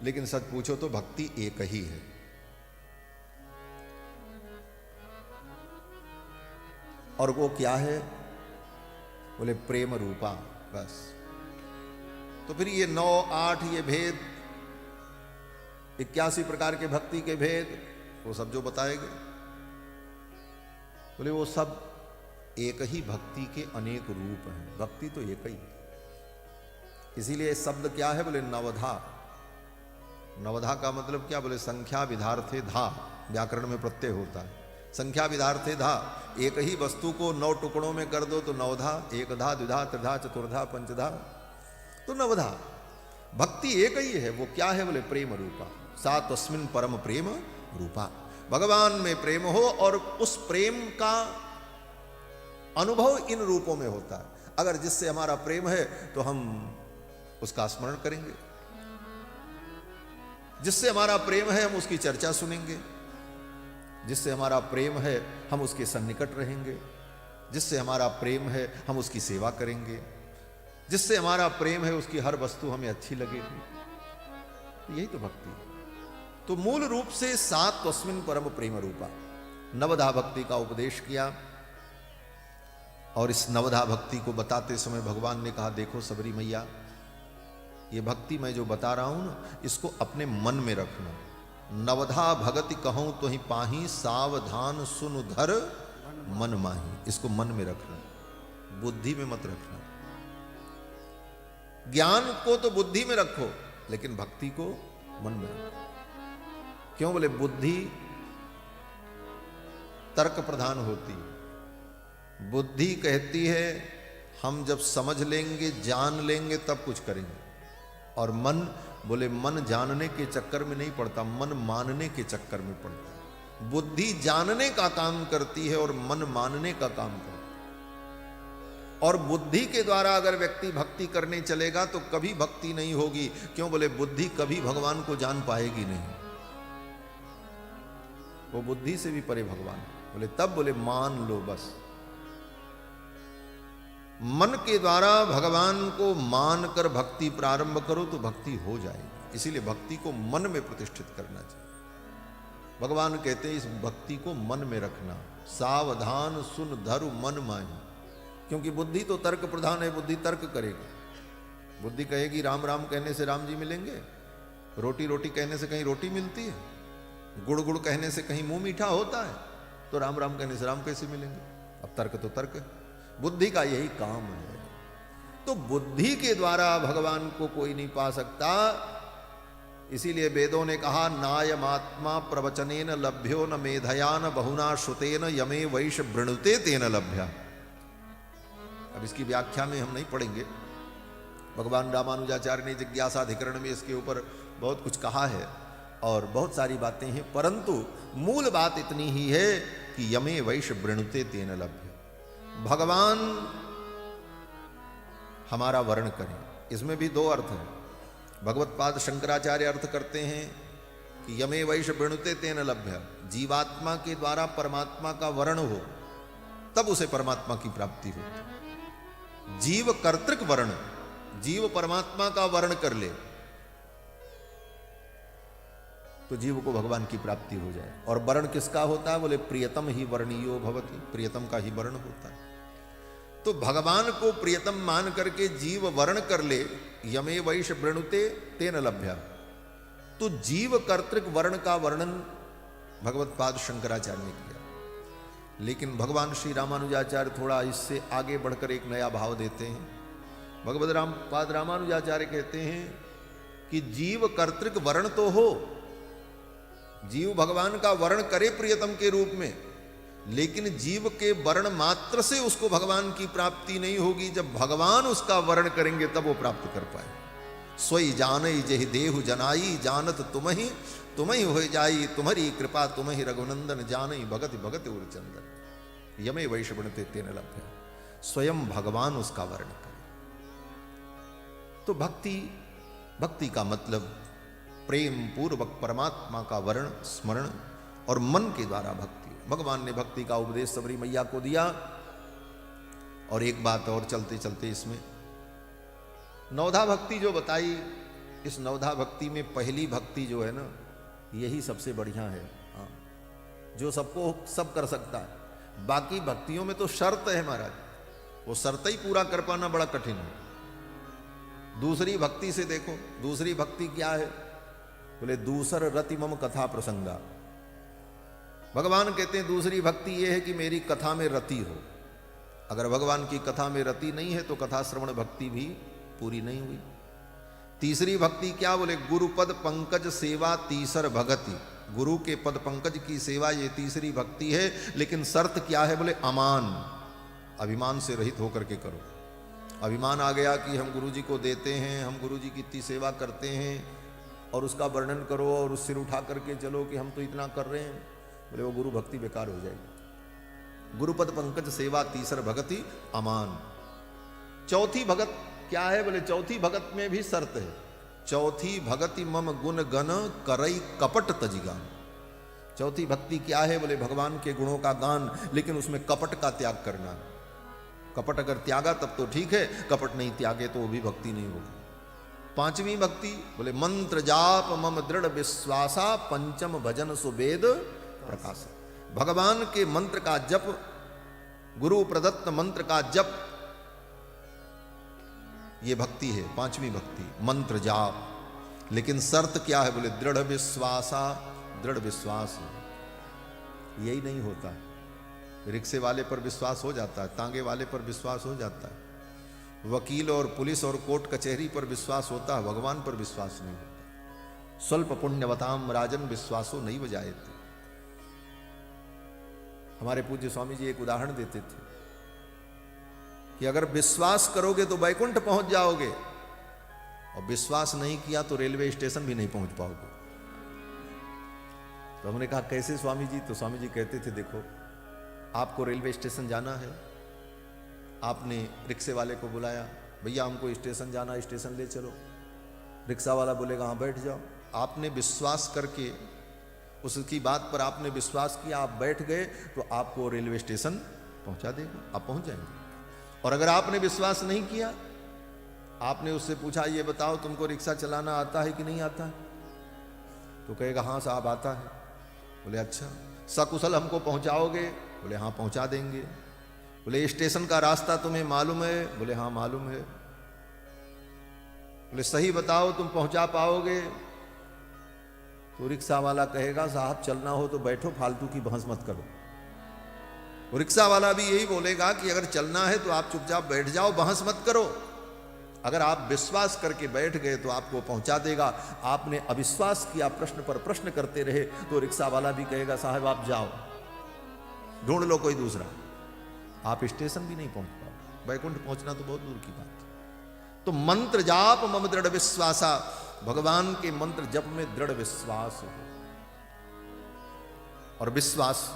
लेकिन सच पूछो तो भक्ति एक ही है। और वो क्या है? बोले प्रेम रूपा। बस। तो फिर ये 9, 8 ये भेद, 81 प्रकार के भक्ति के भेद, वो सब जो बताए गए, बोले वो सब एक ही भक्ति के अनेक रूप हैं। भक्ति तो एक ही। इसीलिए शब्द क्या है? बोले नवधा। नवधा का मतलब क्या? बोले संख्या विधार्थे धा, व्याकरण में प्रत्यय होता है। संख्या विधार्थे धा, एक ही वस्तु को 9 टुकड़ों में कर दो तो नवधा, एकधा, द्विधा, त्रिधा, चतुर्धा, पंचधा, तो नवधा। भक्ति एक ही है। वो क्या है? बोले प्रेम रूपा। सा तस्मिन् परम प्रेम रूपा। भगवान में प्रेम हो और उस प्रेम का अनुभव इन रूपों में होता है। अगर जिससे हमारा प्रेम है तो हम उसका स्मरण करेंगे, जिससे हमारा प्रेम है हम उसकी चर्चा सुनेंगे, जिससे हमारा प्रेम है हम उसके सन्निकट रहेंगे, जिससे हमारा प्रेम है हम उसकी सेवा करेंगे, जिससे हमारा प्रेम है उसकी हर वस्तु हमें अच्छी लगेगी। तो यही तो भक्ति है। तो मूल रूप से सात तस्मिन् परम प्रेम रूपा, नवधा भक्ति का उपदेश किया। और इस नवधा भक्ति को बताते समय भगवान ने कहा, देखो सबरी मैया, ये भक्ति मैं जो बता रहा हूं ना, इसको अपने मन में रखना। नवधा भगति कहूं तो ही पाही, सावधान सुन धर मन माही। इसको मन में रखना, बुद्धि में मत रखना। ज्ञान को तो बुद्धि में रखो, लेकिन भक्ति को मन में रखो। क्यों? बोले बुद्धि तर्क प्रधान होती है। बुद्धि कहती है हम जब समझ लेंगे, जान लेंगे, तब कुछ करेंगे। और मन, बोले मन जानने के चक्कर में नहीं पड़ता, मन मानने के चक्कर में पड़ता है। बुद्धि जानने का काम करती है और मन मानने का काम करता है। और बुद्धि के द्वारा अगर व्यक्ति भक्ति करने चलेगा तो कभी भक्ति नहीं होगी। क्यों? बोले बुद्धि कभी भगवान को जान पाएगी नहीं, वो बुद्धि से भी परे भगवान। बोले तब बोले मान लो बस। मन के द्वारा भगवान को मानकर भक्ति प्रारंभ करो तो भक्ति हो जाएगी। इसीलिए भक्ति को मन में प्रतिष्ठित करना चाहिए। भगवान कहते हैं इस भक्ति को मन में रखना। सावधान सुन धरु मन माही। क्योंकि बुद्धि तो तर्क प्रधान है, बुद्धि तर्क करेगी। बुद्धि कहेगी राम राम कहने से राम जी मिलेंगे, रोटी रोटी कहने से कहीं रोटी मिलती है, गुड़ गुड़ कहने से कहीं मुंह मीठा होता है, तो राम राम कहने से राम कैसे मिलेंगे? अब तर्क तो तर्क है। बुद्धि का यही काम है। तो बुद्धि के द्वारा भगवान को कोई नहीं पा सकता। इसीलिए वेदों ने कहा नायमात्मा प्रवचनेन लभ्यो न मेधया न बहुना श्रुतेन यमे वैश वृणुते तेन लभ्या। अब इसकी व्याख्या में हम नहीं पढ़ेंगे। भगवान रामानुजाचार्य ने जिज्ञासाधिकरण में इसके ऊपर बहुत कुछ कहा है और बहुत सारी बातें हैं, परंतु मूल बात इतनी ही है कि यमे वैश वृणुते तेन लभ्य। भगवान हमारा वर्ण करें। इसमें भी दो अर्थ हैं। भगवत पाद शंकराचार्य अर्थ करते हैं कि यमे वैश वृणुते तेन लभ्य। जीवात्मा के द्वारा परमात्मा का वर्ण हो तब उसे परमात्मा की प्राप्ति हो। जीव कर्तृक वर्ण, जीव परमात्मा का वर्ण कर ले तो जीव को भगवान की प्राप्ति हो जाए। और वर्ण किसका होता है? बोले प्रियतम ही वर्णीयो भवति। प्रियतम का ही वर्ण होता है। तो भगवान को प्रियतम मान करके जीव वर्ण कर ले, यमे वैश वृणुते तेन लभ्या। तो जीव कर्तृक वर्ण का वर्णन भगवत पाद शंकराचार्य ने किया। लेकिन भगवान श्री रामानुजाचार्य थोड़ा इससे आगे बढ़कर एक नया भाव देते हैं। भगवत पाद रामानुजाचार्य कहते हैं कि जीव कर्तृक वर्ण तो हो, जीव भगवान का वर्ण करे प्रियतम के रूप में, लेकिन जीव के वर्ण मात्र से उसको भगवान की प्राप्ति नहीं होगी। जब भगवान उसका वर्ण करेंगे तब वो प्राप्त कर पाए। सोई जानई जेहि देहु जनाई, जानत तुम ही हो जाई, तुम्हारी कृपा तुम ही रघुनंदन, जानई भगति भगति उर चंदन। यमे वैश वृणुते तेन लभ्य। स्वयं भगवान उसका वर्ण करे। तो भक्ति का मतलब प्रेम पूर्वक परमात्मा का वर्ण स्मरण और मन के द्वारा भक्ति। भगवान ने भक्ति का उपदेश सबरी मैया को दिया। और एक बात और चलते चलते इसमें नवधा भक्ति जो बताई इस नवधा भक्ति में पहली भक्ति जो है ना, यही सबसे बढ़िया है। हाँ, जो सबको सब कर सकता है। बाकी भक्तियों में तो शर्त है महाराज, वो शर्त ही पूरा कर पाना बड़ा कठिन है। दूसरी भक्ति से देखो, दूसरी भक्ति क्या है? बोले दूसर रति मम कथा प्रसंगा। भगवान कहते हैं दूसरी भक्ति ये है कि मेरी कथा में रति हो। अगर भगवान की कथा में रति नहीं है तो कथा श्रवण भक्ति भी पूरी नहीं हुई। तीसरी भक्ति क्या? बोले गुरु पद पंकज सेवा तीसर भगति। गुरु के पद पंकज की सेवा ये तीसरी भक्ति है। लेकिन शर्त क्या है? बोले अमान, अभिमान से रहित होकर के करो। अभिमान आ गया कि हम गुरु जी को देते हैं, हम गुरु जी की इतनी सेवा करते हैं, और उसका वर्णन करो और उस सिर उठा करके चलो कि हम तो इतना कर रहे हैं, बोले वो गुरु भक्ति बेकार हो जाएगी। गुरुपद पंकज सेवा तीसर भगति अमान। चौथी भगत क्या है? बोले चौथी भगत में भी शर्त है। चौथी भगति मम गुण गण करई कपट तजिगान। चौथी भक्ति क्या है? बोले भगवान के गुणों का गान, लेकिन उसमें कपट का त्याग करना। कपट अगर त्यागा तब तो ठीक है, कपट नहीं त्यागे तो वो भी भक्ति नहीं होगी। पांचवी भक्ति बोले मंत्र जाप मम दृढ़ विश्वासा पंचम भजन सुवेद प्रकाश। भगवान के मंत्र का जप, गुरु प्रदत्त मंत्र का जप, ये भक्ति है पांचवी भक्ति, मंत्र जाप। लेकिन शर्त क्या है? बोले दृढ़ विश्वासा, दृढ़ विश्वास। यही नहीं होता। रिक्शे वाले पर विश्वास हो जाता है, तांगे वाले पर विश्वास हो जाता है, वकील और पुलिस और कोर्ट कचहरी पर विश्वास होता है, भगवान पर विश्वास नहीं होता। स्वल्प पुण्यवताम राजन विश्वासो नहीं बजाए थे। हमारे पूज्य स्वामी जी एक उदाहरण देते थे कि अगर विश्वास करोगे तो वैकुंठ पहुंच जाओगे, और विश्वास नहीं किया तो रेलवे स्टेशन भी नहीं पहुंच पाओगे। तो हमने कहा कैसे स्वामी जी? तो स्वामी जी कहते थे देखो, आपको रेलवे स्टेशन जाना है, आपने रिक्शे वाले को बुलाया, भैया हमको स्टेशन जाना, स्टेशन ले चलो। रिक्शा वाला बोलेगा हाँ बैठ जाओ। आपने विश्वास करके, उसकी बात पर आपने विश्वास किया, आप बैठ गए, तो आपको रेलवे स्टेशन पहुंचा देगा, आप पहुंच जाएंगे। और अगर आपने विश्वास नहीं किया, आपने उससे पूछा ये बताओ तुमको रिक्शा चलाना आता है कि नहीं आता है? तो कहेगा हाँ साहब आता है। बोले अच्छा, सकुशल हमको पहुंचाओगे? बोले हाँ पहुंचा देंगे। बोले स्टेशन का रास्ता तुम्हें मालूम है? बोले हाँ मालूम है। बोले सही बताओ तुम पहुंचा पाओगे? तो रिक्शा वाला कहेगा साहब चलना हो तो बैठो, फालतू की बहस मत करो। रिक्शा वाला भी यही बोलेगा कि अगर चलना है तो आप चुपचाप बैठ जाओ, बहस मत करो। अगर आप विश्वास करके बैठ गए तो आपको पहुंचा देगा। आपने अविश्वास किया, प्रश्न पर प्रश्न करते रहे, तो रिक्शा वाला भी कहेगा साहब आप जाओ, ढूंढ लो कोई दूसरा। आप स्टेशन भी नहीं पहुंच पाओ, वैकुंठ पहुंचना तो बहुत दूर की बात है। तो मंत्र जाप मम दृढ़ विश्वासा, भगवान के मंत्र जप में दृढ़ विश्वास हो, और विश्वास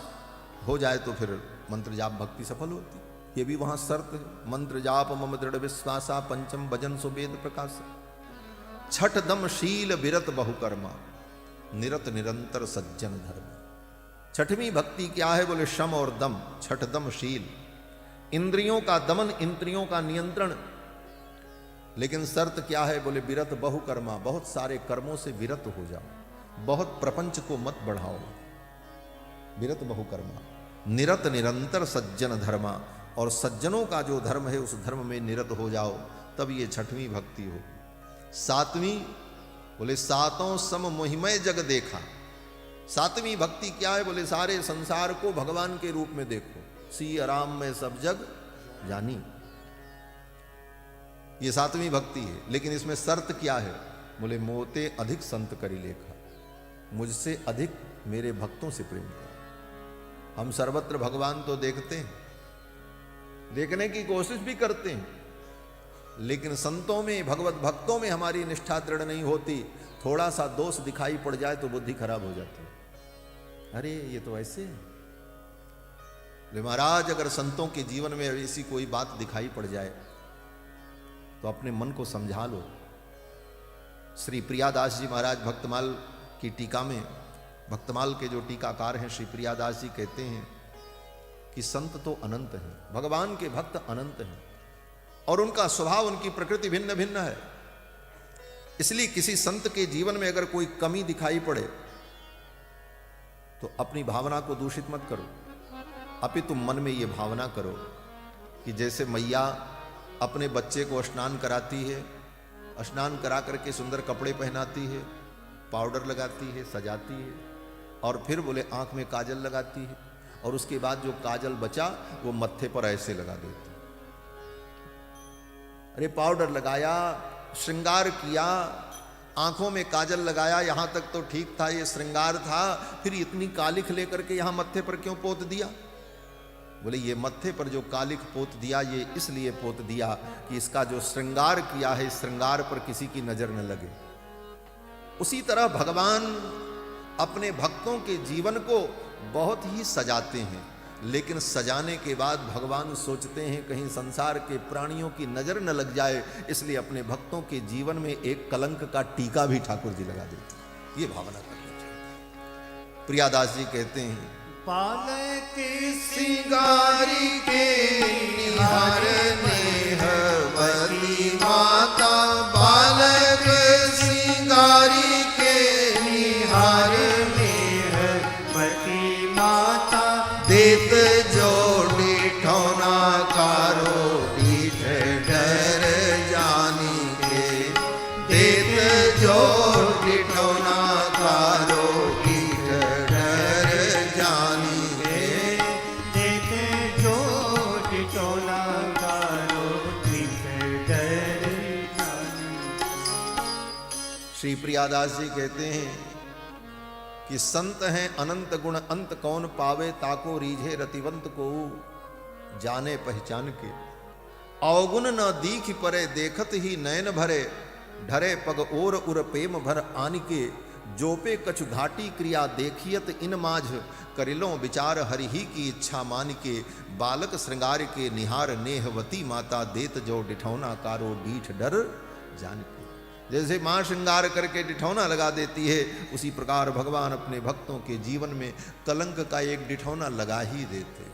हो जाए तो फिर मंत्र जाप भक्ति सफल होती। ये भी वहां शर्त है। मंत्र जाप मम दृढ़ विश्वासा पंचम भजन सुवेद प्रकाश। छठ दम शील विरत बहुकर्मा निरत निरंतर सज्जन धर्म। छठवीं भक्ति क्या है? बोले शम और दम। छठ दम शील, इंद्रियों का दमन, इंद्रियों का नियंत्रण। लेकिन शर्त क्या है? बोले विरत बहुकर्मा, बहुत सारे कर्मों से विरत हो जाओ, बहुत प्रपंच को मत बढ़ाओ। विरत बहुकर्मा, निरत निरंतर सज्जन धर्मा, और सज्जनों का जो धर्म है उस धर्म में निरत हो जाओ, तब ये छठवीं भक्ति हो। सातवीं बोले सातों सम मोहिमय जग देखा। सातवीं भक्ति क्या है? बोले सारे संसार को भगवान के रूप में देखो, सी आराम में सब जग जानी। ये सातवीं भक्ति है। लेकिन इसमें शर्त क्या है? बोले मोते अधिक संत करी लेखा, मुझसे अधिक मेरे भक्तों से प्रेम करो। हम सर्वत्र भगवान तो देखते हैं, देखने की कोशिश भी करते हैं, लेकिन संतों में, भगवत भक्तों में हमारी निष्ठा दृढ़ नहीं होती। थोड़ा सा दोष दिखाई पड़ जाए तो बुद्धि खराब हो जाती है। अरे ये तो ऐसे है। महाराज अगर संतों के जीवन में ऐसी कोई बात दिखाई पड़ जाए तो अपने मन को समझा लो। श्री प्रियादास जी महाराज भक्तमाल की टीका में, भक्तमाल के जो टीकाकार हैं श्री प्रियादास जी कहते हैं कि संत तो अनंत हैं, भगवान के भक्त अनंत हैं, और उनका स्वभाव, उनकी प्रकृति भिन्न भिन्न है। इसलिए किसी संत के जीवन में अगर कोई कमी दिखाई पड़े तो अपनी भावना को दूषित मत करो, अपितु मन में ये भावना करो कि जैसे मैया अपने बच्चे को स्नान कराती है, स्नान करा करके सुंदर कपड़े पहनाती है, पाउडर लगाती है, सजाती है, और फिर बोले आंख में काजल लगाती है, और उसके बाद जो काजल बचा वो मत्थे पर ऐसे लगा देती। अरे पाउडर लगाया, श्रृंगार किया, आंखों में काजल लगाया, यहां तक तो ठीक था, ये श्रृंगार था, फिर इतनी कालिख लेकर के यहां मत्थे पर क्यों पोत दिया? बोले ये मत्थे पर जो कालिख पोत दिया ये इसलिए पोत दिया कि इसका जो श्रृंगार किया है, श्रृंगार पर किसी की नजर न लगे। उसी तरह भगवान अपने भक्तों के जीवन को बहुत ही सजाते हैं, लेकिन सजाने के बाद भगवान सोचते हैं कहीं संसार के प्राणियों की नजर न लग जाए, इसलिए अपने भक्तों के जीवन में एक कलंक का टीका भी ठाकुर जी लगा देते हैं। ये भावना करनी चाहिए। प्रियादास जी कहते हैं, पालक सिंगारी के निहार नेहवती माता, बालक सिंगारी के निहार नेहवती माता, देत जो डिठौना कारो डीठ डर जानी के, देत जो डिठौना कारो श्री प्रियादास जी कहते हैं कि संत हैं अनंत गुण अंत कौन पावे, ताको रीझे रतिवंत को जाने पहचान के, अवगुण न दीख परे देखत ही नयन भरे, ढरे पग ओर उर प्रेम भर आन के, जोपे कछु घाटी क्रिया देखियत इन माझ, करिलो विचार हरि ही की इच्छा मान के, बालक श्रृंगार के निहार नेहवती माता, देत जो डिठौना कारो डीठ डर जान के। जैसे मां श्रृंगार करके डिठौना लगा देती है, उसी प्रकार भगवान अपने भक्तों के जीवन में कलंक का एक डिठौना लगा ही देते।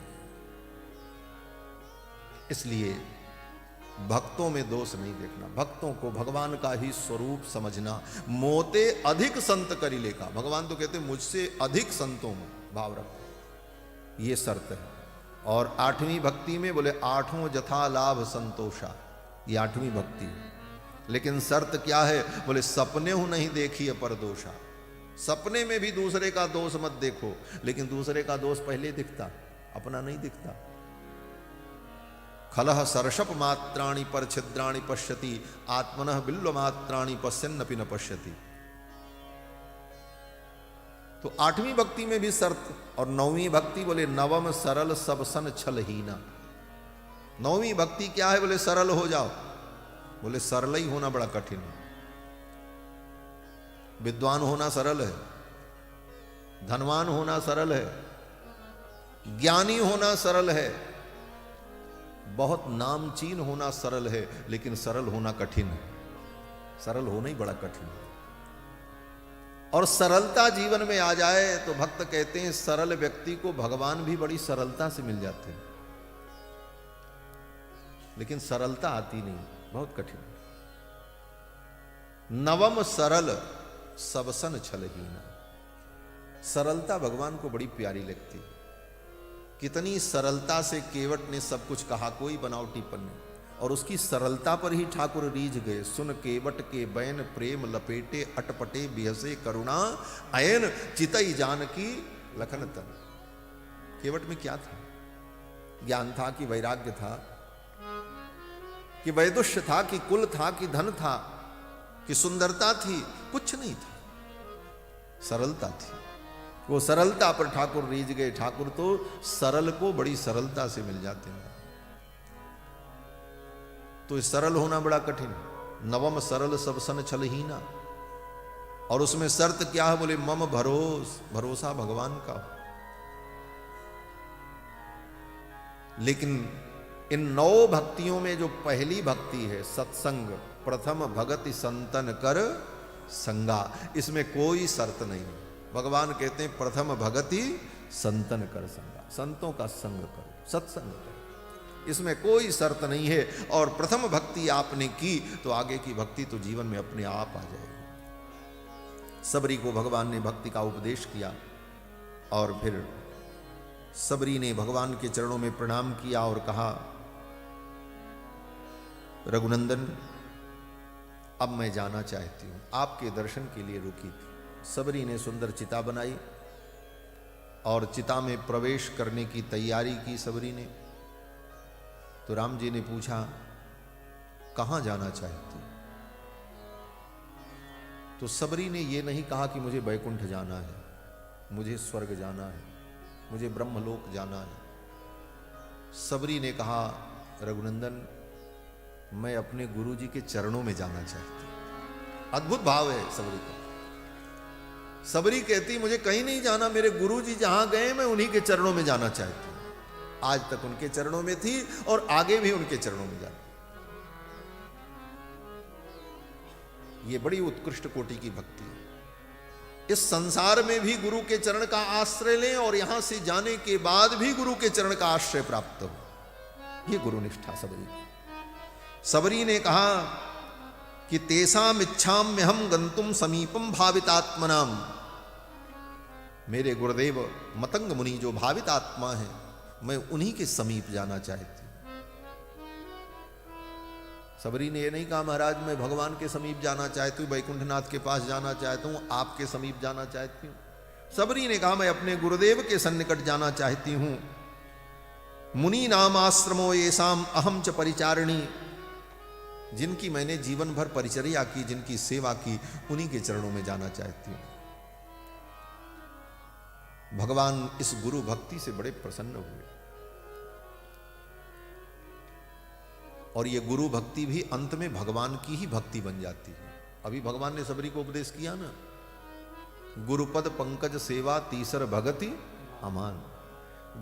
इसलिए भक्तों में दोष नहीं देखना, भक्तों को भगवान का ही स्वरूप समझना। मोते अधिक संत करिले का, भगवान तो कहते मुझसे अधिक संतों में भाव रखो, ये शर्त है। और 8वीं भक्ति में बोले आठों जथा लाभ संतोषा, ये 8वीं भक्ति है। लेकिन शर्त क्या है? बोले सपने हूं नहीं देखी पर दोषा, सपने में भी दूसरे का दोष मत देखो, लेकिन दूसरे का दोष पहले दिखता, अपना नहीं दिखता। खलह सरषप मात्राणि पर छिद्राणि पश्यति, आत्मनः बिल्व मात्राणि पश्यन्नपि न पश्यति। तो 8वीं भक्ति में भी शर्त, और 9वीं भक्ति बोले नवम सरल सब सन छलहीना। 9वीं भक्ति क्या है? बोले सरल हो जाओ। बोले सरल ही होना बड़ा कठिन है। विद्वान होना सरल है, धनवान होना सरल है, ज्ञानी होना सरल है, बहुत नामचीन होना सरल है, लेकिन सरल होना कठिन है। सरल होना ही बड़ा कठिन है। और सरलता जीवन में आ जाए तो भक्त कहते हैं सरल व्यक्ति को भगवान भी बड़ी सरलता से मिल जाते हैं, लेकिन सरलता आती नहीं, बहुत कठिन। नवम सरल सबसन छलहीना, सरलता भगवान को बड़ी प्यारी लगती है। कितनी सरलता से केवट ने सब कुछ कहा, कोई बनावटीपन नहीं, और उसकी सरलता पर ही ठाकुर रीझ गए। सुन केवट के बैन प्रेम लपेटे, अटपटे बिहसे करुणा अयन, चितई जानकी लखन तन। केवट में क्या था? ज्ञान था कि वैराग्य था, कि वैदुष्य था, कि कुल था, कि धन था, कि सुंदरता थी? कुछ नहीं था, सरलता थी। वो सरलता पर ठाकुर रीझ गए। ठाकुर तो सरल को बड़ी सरलता से मिल जाते हैं। तो सरल होना बड़ा कठिन। नवम सरल सब सन छलहीना, और उसमें शर्त क्या है? बोले मम भरोसा भगवान का। लेकिन इन 9 भक्तियों में जो पहली भक्ति है सत्संग, प्रथम भगति संतन कर संगा, इसमें कोई शर्त नहीं। भगवान कहते हैं प्रथम भगति संतन कर संगा, संतों का संग करो, सत्संग करो। इसमें कोई शर्त नहीं है। और प्रथम भक्ति आपने की तो आगे की भक्ति तो जीवन में अपने आप आ जाएगी। सबरी को भगवान ने भक्ति का उपदेश किया और फिर सबरी ने भगवान के चरणों में प्रणाम किया और कहा, रघुनंदन अब मैं जाना चाहती हूं, आपके दर्शन के लिए रुकी थी। सबरी ने सुंदर चिता बनाई और चिता में प्रवेश करने की तैयारी की सबरी ने। तो राम जी ने पूछा, कहां जाना चाहती हो? तो सबरी ने यह नहीं कहा कि मुझे बैकुंठ जाना है, मुझे स्वर्ग जाना है, मुझे ब्रह्मलोक जाना है। सबरी ने कहा, रघुनंदन मैं अपने गुरु जी के चरणों में जाना चाहती हूं। अद्भुत भाव है सबरी का। सबरी कहती मुझे कहीं नहीं जाना, मेरे गुरु जी जहां गए मैं उन्हीं के चरणों में जाना चाहती हूं। आज तक उनके चरणों में थी और आगे भी उनके चरणों में जाना। यह बड़ी उत्कृष्ट कोटि की भक्ति है। इस संसार में भी गुरु के चरण का आश्रय लें और यहां से जाने के बाद भी गुरु के चरण का आश्रय प्राप्त हो, यह गुरु निष्ठा सबरी की। सबरी ने कहा कि तेसाम इच्छाम में हम गंतुम समीपम भावितात्मनाम। मेरे गुरुदेव मतंग मुनि जो भावित आत्मा है, मैं उन्हीं के समीप जाना चाहती हूं। सबरी ने यह नहीं कहा महाराज मैं भगवान के समीप जाना चाहती हूं, बैकुंठनाथ के पास जाना चाहता हूं, आपके समीप जाना चाहती हूं। सबरी ने कहा मैं अपने गुरुदेव के सन्निकट जाना चाहती हूं। मुनि नाम आश्रमो येसाम अहम च परिचारिणी। जिनकी मैंने जीवन भर परिचर्या की, जिनकी सेवा की, उन्हीं के चरणों में जाना चाहती हूं। भगवान इस गुरु भक्ति से बड़े प्रसन्न हुए और ये गुरु भक्ति भी अंत में भगवान की ही भक्ति बन जाती है। अभी भगवान ने सबरी को उपदेश किया ना, गुरुपद पंकज सेवा तीसर भगति अमान।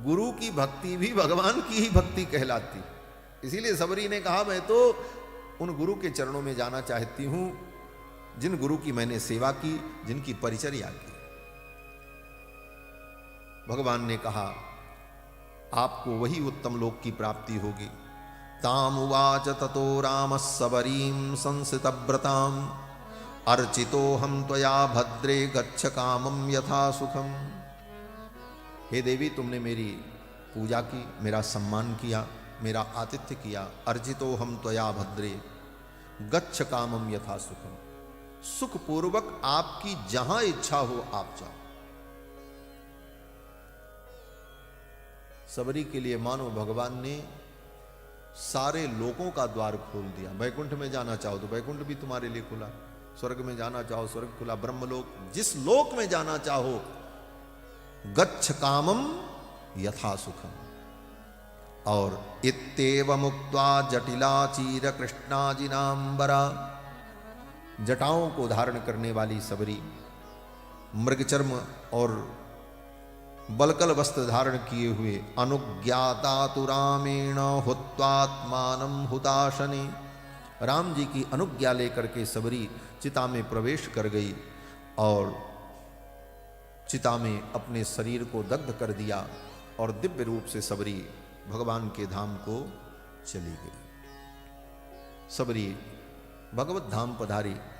गुरु की भक्ति भी भगवान की ही भक्ति कहलाती। इसीलिए सबरी ने कहा मैं तो उन गुरु के चरणों में जाना चाहती हूं जिन गुरु की मैंने सेवा की, जिनकी परिचर्या की। भगवान ने कहा आपको वही उत्तम लोक की प्राप्ति होगी। ताम उवाच ततो राम सबरीम संसितव्रताम अर्चितो हम त्वया भद्रे गच्छ कामम यथा सुखम। हे देवी तुमने मेरी पूजा की, मेरा सम्मान किया, मेरा आतिथ्य किया। अर्जितो हम त्वया भद्रे गच्छ कामम यथा सुखम। सुख पूर्वक आपकी जहां इच्छा हो आप जाओ। सबरी के लिए मानो भगवान ने सारे लोकों का द्वार खोल दिया। बैकुंठ में जाना चाहो तो बैकुंठ भी तुम्हारे लिए खुला, स्वर्ग में जाना चाहो स्वर्ग खुला, ब्रह्मलोक जिस लोक में जाना चाहो गच्छ कामम यथा सुखम। और इत्येव मुक्त्वा जटिला चीर कृष्णाजिनांबरा। जटाओं को धारण करने वाली सबरी मृगचर्म और बलकल वस्त्र धारण किए हुए अनुज्ञातातुरामेण हुत्वात्मानं हुताशने। राम जी की अनुज्ञा लेकर के सबरी चिता में प्रवेश कर गई और चिता में अपने शरीर को दग्ध कर दिया और दिव्य रूप से सबरी भगवान के धाम को चली गई। सबरी भगवत धाम पधारी।